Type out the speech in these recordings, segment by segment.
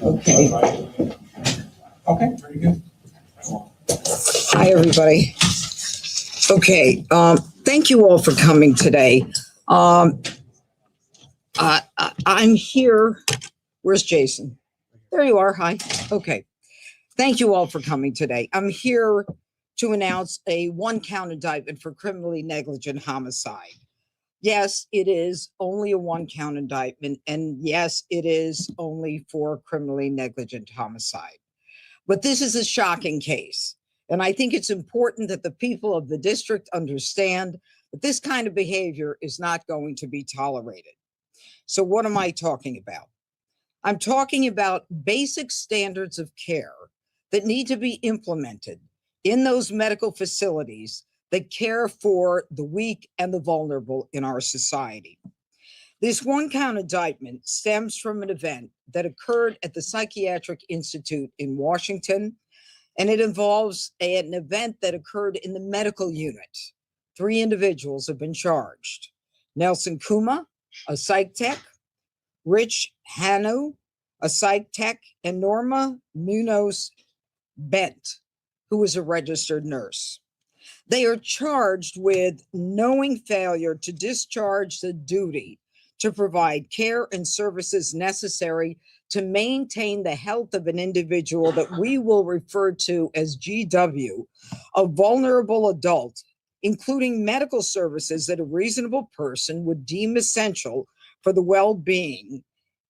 Okay. Okay, very good. Hi, everybody. Okay, thank you all for coming today. I'm here. Where's Jason? There you are. Hi. Okay. Thank you all for coming today. I'm here to announce a one-count indictment for criminally negligent homicide. Yes, it is only a one-count indictment, and yes, it is only for criminally negligent homicide. But this is a shocking case, and I think it's important that the people of the district understand that this kind of behavior is not going to be tolerated. So what am I talking about? I'm talking about basic standards of care that need to be implemented in those medical facilities that care for the weak and the vulnerable in our society. This one-count indictment stems from an event that occurred at the Psychiatric Institute in Washington, and it involves an event that occurred in the medical unit. 3 individuals have been charged. Nelson Kuma, a psych tech, Rich Hanu, a psych tech, and Norma Munoz Bent, who is a registered nurse. They are charged with knowing failure to discharge the duty to provide care and services necessary to maintain the health of an individual that we will refer to as GW, a vulnerable adult, including medical services that a reasonable person would deem essential for the well-being,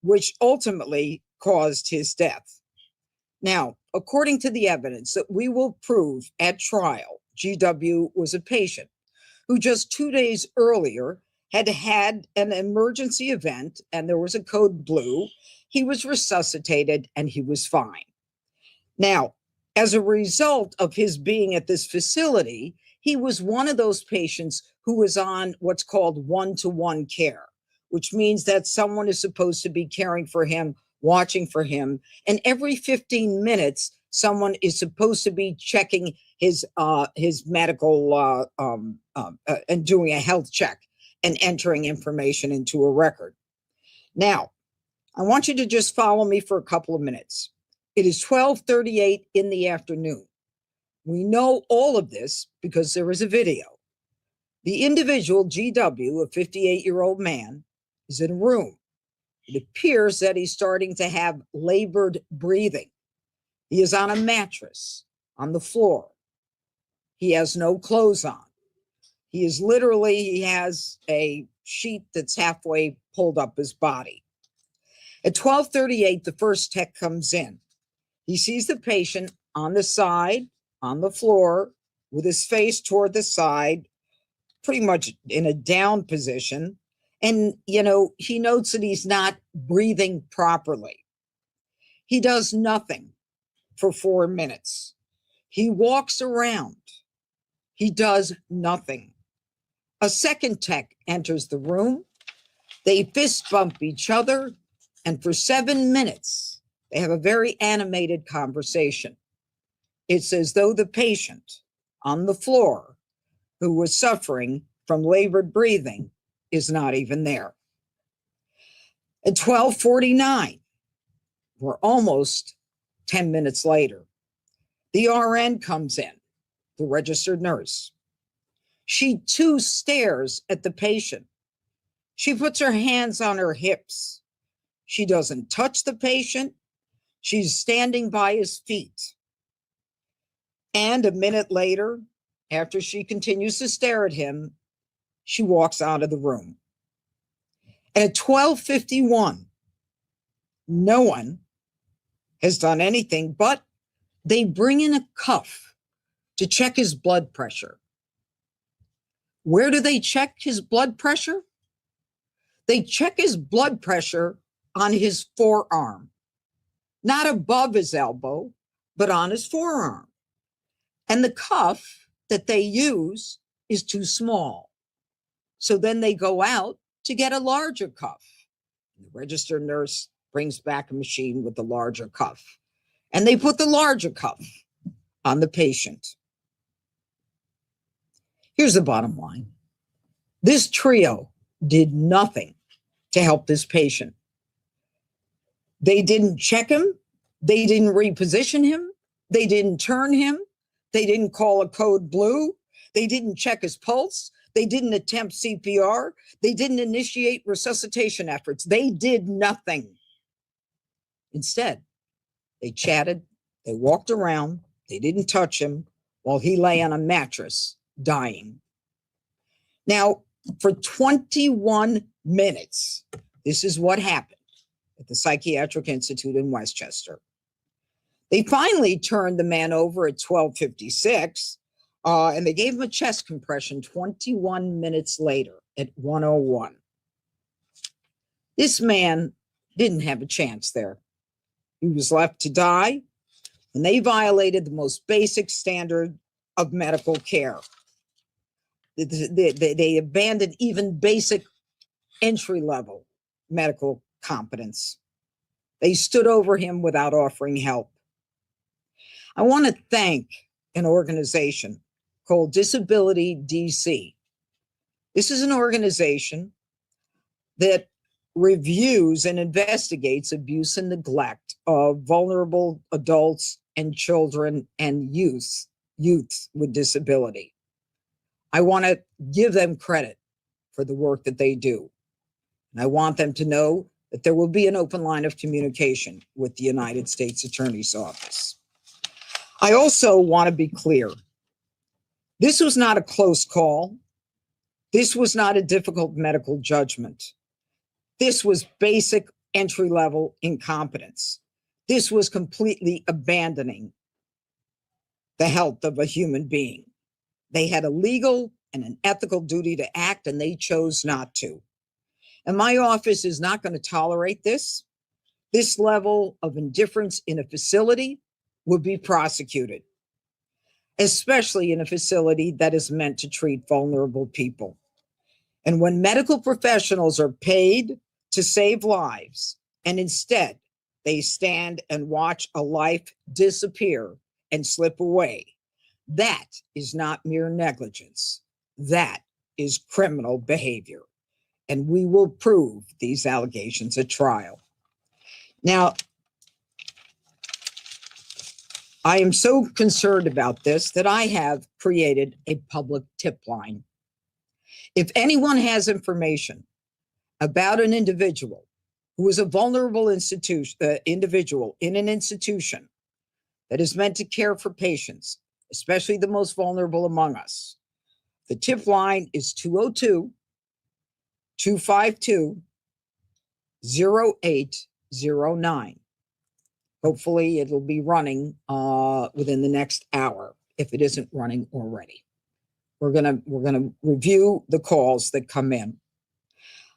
which ultimately caused his death. Now, according to the evidence that we will prove at trial, GW was a patient who just 2 days earlier had had an emergency event, and there was a code blue. He was resuscitated and he was fine. Now, as a result of his being at this facility, he was one of those patients who was on what's called one-to-one care, which means that someone is supposed to be caring for him, watching for him, and every 15 minutes, someone is supposed to be checking his medical and doing a health check and entering information into a record. Now, I want you to just follow me for a couple of minutes. It is 12:38 in the afternoon. We know all of this because there is a video. The individual, GW, a 58-year-old man, is in a room. It appears that he's starting to have labored breathing. He is on a mattress on the floor. He has no clothes on. He has a sheet that's halfway pulled up his body. At 12:38, the first tech comes in. He sees the patient on the side, on the floor, with his face toward the side, pretty much in a down position. And, he notes that he's not breathing properly. He does nothing for 4 minutes. He walks around. He does nothing. A second tech enters the room. They fist bump each other. And for 7 minutes, they have a very animated conversation. It's as though the patient on the floor who was suffering from labored breathing is not even there. At 12:49, we're almost 10 minutes later, the RN comes in, the registered nurse. She too stares at the patient. She puts her hands on her hips. She doesn't touch the patient. She's standing by his feet. And a minute later, after she continues to stare at him, she walks out of the room. And at 12:51, no one has done anything, but they bring in a cuff to check his blood pressure. Where do they check his blood pressure? They check his blood pressure on his forearm, not above his elbow, but on his forearm. And the cuff that they use is too small. So then they go out to get a larger cuff. The registered nurse brings back a machine with the larger cuff, and they put the larger cuff on the patient. Here's the bottom line. This trio did nothing to help this patient. They didn't check him. They didn't reposition him. They didn't turn him. They didn't call a code blue. They didn't check his pulse. They didn't attempt CPR. They didn't initiate resuscitation efforts. They did nothing. Instead, they chatted, they walked around, they didn't touch him while he lay on a mattress dying. Now, for 21 minutes, this is what happened at the Psychiatric Institute in Westchester. They finally turned the man over at 12:56, and they gave him a chest compression 21 minutes later at 1:01. This man didn't have a chance there. He was left to die, and they violated the most basic standard of medical care. They abandoned even basic entry-level medical competence. They stood over him without offering help. I want to thank an organization called Disability DC. This is an organization that reviews and investigates abuse and neglect of vulnerable adults and children and youth with disability. I want to give them credit for the work that they do. And I want them to know that there will be an open line of communication with the United States Attorney's Office. I also want to be clear. This was not a close call. This was not a difficult medical judgment. This was basic entry-level incompetence. This was completely abandoning the health of a human being. They had a legal and an ethical duty to act, and they chose not to. And my office is not going to tolerate this. This level of indifference in a facility would be prosecuted, especially in a facility that is meant to treat vulnerable people. And when medical professionals are paid to save lives, and instead they stand and watch a life disappear and slip away, that is not mere negligence. That is criminal behavior. And we will prove these allegations at trial. Now, I am so concerned about this that I have created a public tip line. If anyone has information about an individual who is a vulnerable individual in an institution that is meant to care for patients, especially the most vulnerable among us, the tip line is 202-252-0809. Hopefully it'll be running within the next hour, if it isn't running already. We're gonna review the calls that come in.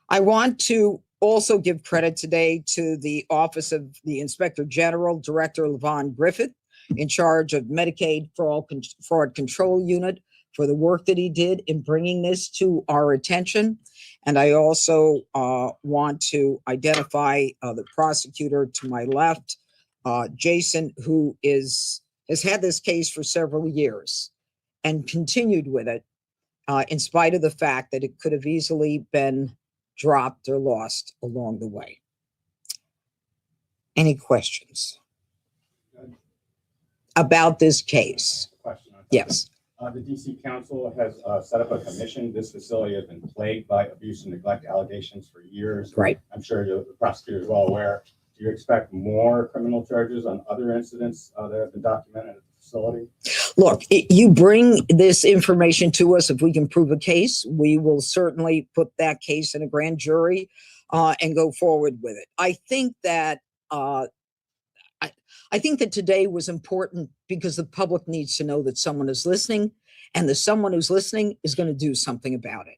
I want to also give credit today to the Office of the Inspector General, Director Levon Griffith, in charge of Medicaid Fraud Control Unit, for the work that he did in bringing this to our attention. And I also want to identify the prosecutor to my left, Jason, who has had this case for several years and continued with it in spite of the fact that it could have easily been dropped or lost along the way. Any questions about this case? Yes. The DC Council has set up a commission. This facility has been plagued by abuse and neglect allegations for years. Right. I'm sure the prosecutor is well aware. Do you expect more criminal charges on other incidents that have been documented at the facility? Look, you bring this information to us. If we can prove a case, we will certainly put that case in a grand jury and go forward with it. I think that I think that today was important because the public needs to know that someone is listening, and the someone who's listening is going to do something about it.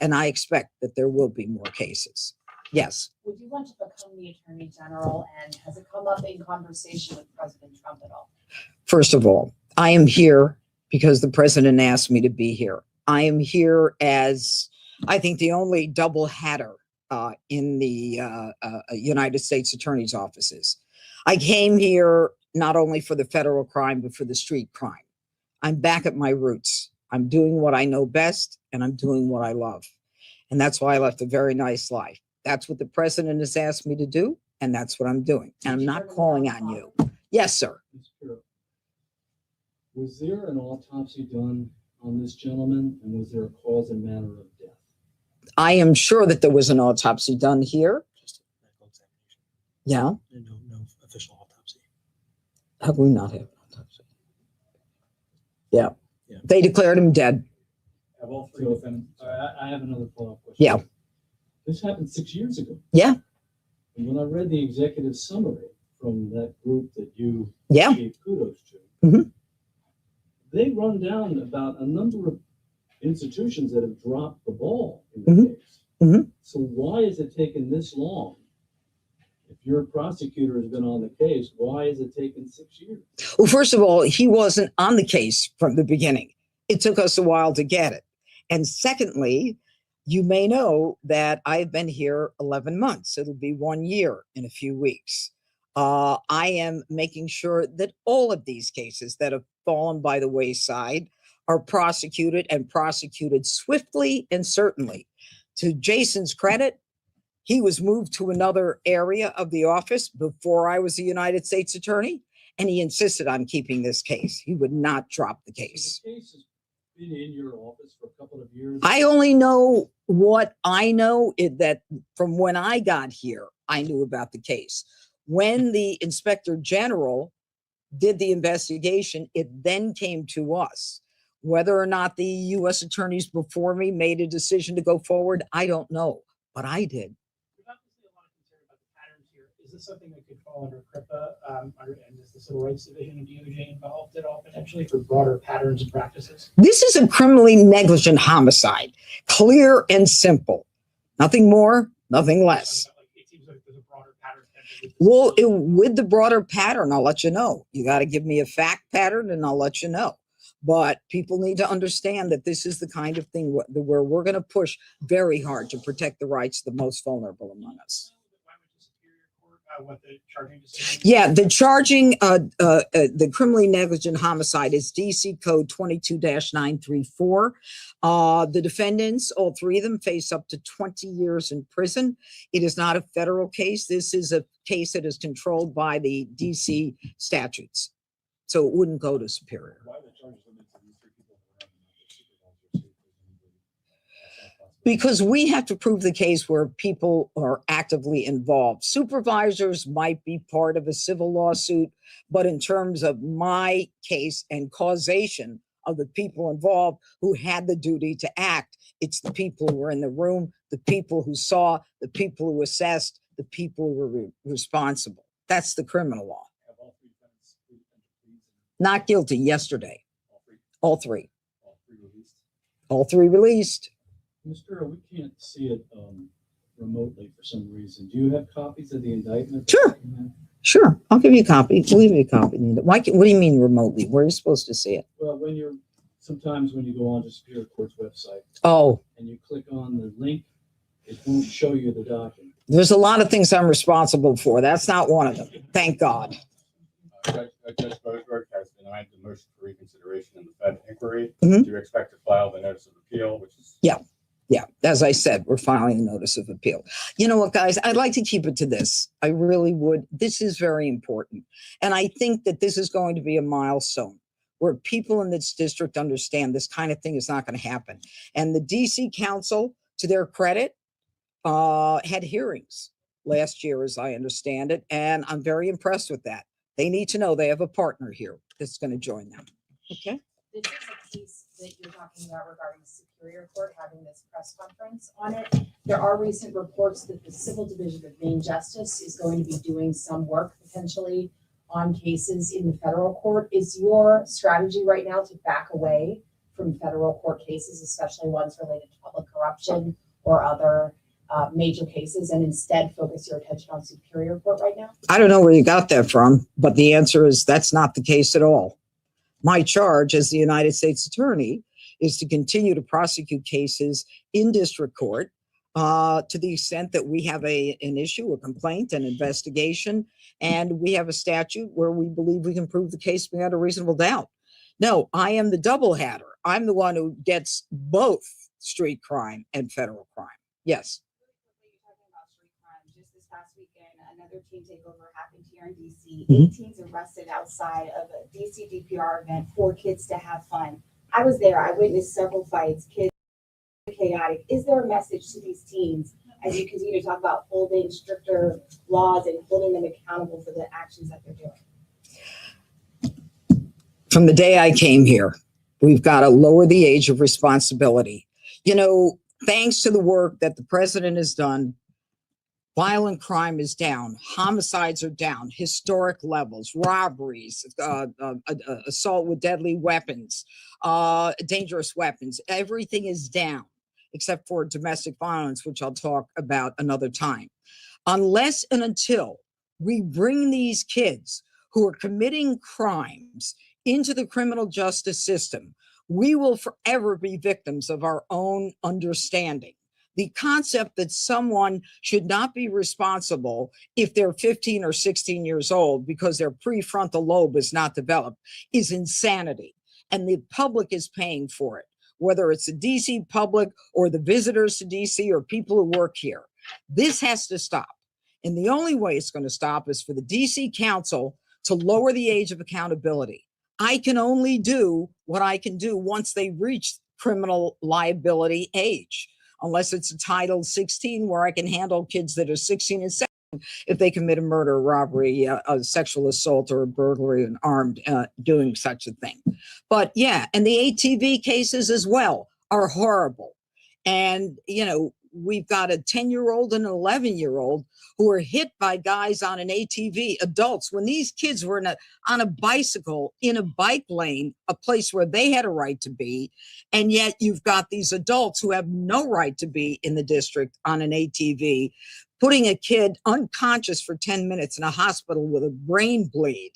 And I expect that there will be more cases. Yes. Would you want to become the Attorney General, and has it come up in conversation with President Trump at all? First of all, I am here because the president asked me to be here. I am here as, I think, the only double hatter in the United States Attorney's offices. I came here not only for the federal crime, but for the street crime. I'm back at my roots. I'm doing what I know best, and I'm doing what I love. And that's why I left a very nice life. That's what the president has asked me to do, And that's what I'm doing. And I'm not calling on you. Yes, sir. Ms. Pirro, was there an autopsy done on this gentleman, and was there a cause and manner of death? I am sure that there was an autopsy done here. Just a medical examination. Yeah. No official autopsy. Have we not had an autopsy? Yeah. Yeah. They declared him dead. Have all three defendants? I have another follow-up question. Yeah. This happened 6 years ago. Yeah. And when I read the executive summary from that group that you Yeah. gave kudos to, Mhm. they run down about a number of institutions that have dropped the ball in the Mhm. case. Mhm. So why is it taking this long? If your prosecutor has been on the case, why is it taking 6 years? Well, first of all, he wasn't on the case from the beginning. It took us a while to get it. And secondly, you may know that I've been here 11 months. It'll be 1 year in a few weeks. I am making sure that all of these cases that have fallen by the wayside are prosecuted and prosecuted swiftly and certainly. To Jason's credit, he was moved to another area of the office before I was a United States attorney, and he insisted on keeping this case. He would not drop the case. So the case has been in your office for a couple of years. I only know what I know that from when I got here, I knew about the case. When the inspector general did the investigation, it then came to us. Whether or not the U.S. attorneys before me made a decision to go forward, I don't know, but I did. There's obviously a lot of concern about the patterns here. Is this something that could fall under CRIPA, and is the Civil Rights Division of DOJ involved at all potentially for broader patterns and practices? This is a criminally negligent homicide, clear and simple. Nothing more, nothing less. It seems like there's a broader pattern potentially. Well, with the broader pattern, I'll let you know. You got to give me a fact pattern and I'll let you know. But people need to understand that this is the kind of thing where we're going to push very hard to protect the rights of the most vulnerable among us. Why would the Superior Court, what the charging decision? Yeah, the charging, the criminally negligent homicide is DC code 22-934. The defendants, all three of them, face up to 20 years in prison. It is not a federal case. This is a case that is controlled by the DC statutes. So it wouldn't go to Superior. Why the charges limited to these three people who are not the supervisors? Because we have to prove the case where people are actively involved. Supervisors might be part of a civil lawsuit, but in terms of my case and causation of the people involved who had the duty to act, it's the people who were in the room, the people who saw, the people who assessed, the people who were responsible. That's the criminal law. Have all three defendants pleaded guilty? Not guilty yesterday. All three? All three. All three released? All three released. Ms. Pirro, we can't see it remotely for some reason. Do you have copies of the indictment? Sure. Sure. I'll give you a copy. We'll give you a copy. Why, what do you mean remotely? Where are you supposed to see it? Well, sometimes when you go on to Superior Court's website Oh, and you click on the link, it won't show you the document. there's a lot of things I'm responsible for. That's not one of them. Thank God. Judge Boasberg has denied the motion for reconsideration in the Fed inquiry. Mhm. Do you expect to file the notice of appeal, which is? Yeah, as I said, we're filing a notice of appeal. You know what, guys? I'd like to keep it to this. I really would. This is very important. And I think that this is going to be a milestone where people in this district understand this kind of thing is not going to happen. And the DC Council, to their credit, had hearings last year, as I understand it. And I'm very impressed with that. They need to know they have a partner here that's going to join them. Okay. This is a case that you're talking about regarding Superior Court having this press conference on it. There are recent reports that the Civil Division of Main Justice is going to be doing some work potentially on cases in the federal court. Is your strategy right now to back away from federal court cases, especially ones related to public corruption or other major cases, and instead focus your attention on Superior Court right now? I don't know where you got that from, but the answer is that's not the case at all. My charge as the United States Attorney is to continue to prosecute cases in district court to the extent that we have an issue, a complaint, an investigation, and we have a statute where we believe we can prove the case beyond a reasonable doubt. No, I am the double hatter. I'm the one who gets both street crime and federal crime. Yes. You're talking about street Just this past weekend, another team takeover happened here in DC. Mhm. 8 teens arrested outside of a DC DPR event for kids to have fun. I was there. I witnessed several fights. Kids chaotic. Is there a message to these teens as you continue to talk about holding stricter laws and holding them accountable for the actions that they're doing? From the day I came here, we've got to lower the age of responsibility. You know, thanks to the work that the president has done, violent crime is down, homicides are down, historic levels, robberies, assault with deadly weapons, dangerous weapons, everything is down except for domestic violence, which I'll talk about another time. Unless and until we bring these kids who are committing crimes into the criminal justice system, we will forever be victims of our own understanding. The concept that someone should not be responsible if they're 15 or 16 years old because their prefrontal lobe is not developed is insanity. And the public is paying for it, whether it's the DC public or the visitors to DC or people who work here. This has to stop. And the only way it's going to stop is for the DC Council to lower the age of accountability. I can only do what I can do once they reach criminal liability age, unless it's a Title 16 where I can handle kids that are 16 and 17 if they commit a murder, robbery, a sexual assault, or a burglary and armed doing such a thing. But yeah, and the ATV cases as well are horrible. And, you know, we've got a 10-year-old and an 11-year-old who are hit by guys on an ATV, adults, when these kids were on a bicycle in a bike lane, a place where they had a right to be. And yet you've got these adults who have no right to be in the district on an ATV, putting a kid unconscious for 10 minutes in a hospital with a brain bleed,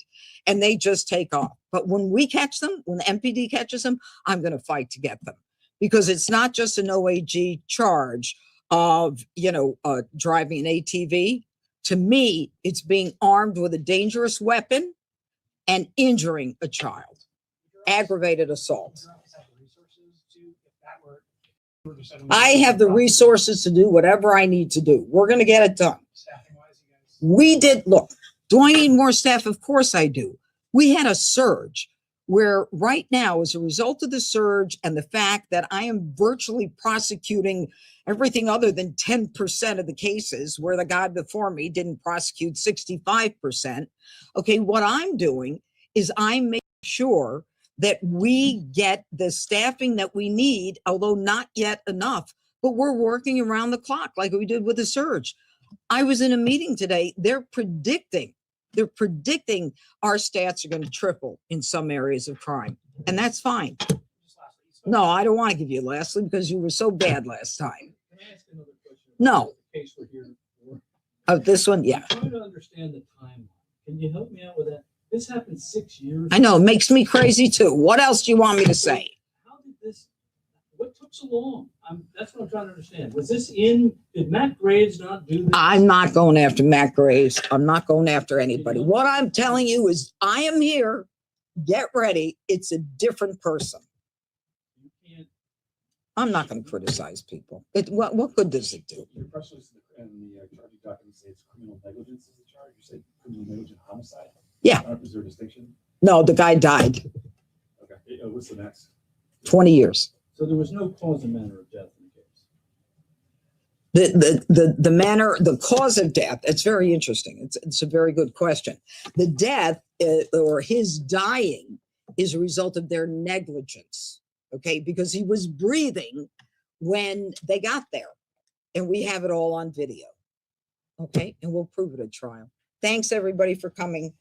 and they just take off. But when we catch them, when the MPD catches them, I'm going to fight to get them, because it's not just an OAG charge of, driving an ATV. To me, it's being armed with a dangerous weapon and injuring a child. Aggravated assault. I have the resources to do whatever I need to do. We're going to get it done. Look, do I need more staff? Of course I do. We had a surge where right now, as a result of the surge and the fact that I am virtually prosecuting everything other than 10% of the cases, where the guy before me didn't prosecute 65%. Okay, what I'm doing is I'm making sure that we get the staffing that we need, although not yet enough, but we're working around the clock like we did with the surge. I was in a meeting today. They're predicting our stats are going to triple in some areas of crime, and that's fine. No, I don't want to give you lastly because you were so bad last time. Can I ask another question? No. The case we're here for. Of this one, yeah. I'm trying to understand the timeline. Can you help me out with that? This happened 6 years. I know, it makes me crazy too. What else do you want me to say? What took so long? That's what I'm trying to understand. Did Matt Graves not do this? I'm not going after Matt Graves. I'm not going after anybody. What I'm telling you is I am here. Get ready. It's a different person. You can't. I'm not going to criticize people. What good does it do? Your press release and the charging documents say it's criminal negligence is the charge. You say criminal negligent homicide? Yeah. Is there a distinction? No, the guy died. Okay. What's the next? 20 years. So there was no cause and manner of death in The cause of death, it's very interesting. It's a very good question. The death or his dying is a result of their negligence, okay? Because he was breathing when they got there, and we have it all on video, okay? And we'll prove it at trial. Thanks everybody for coming.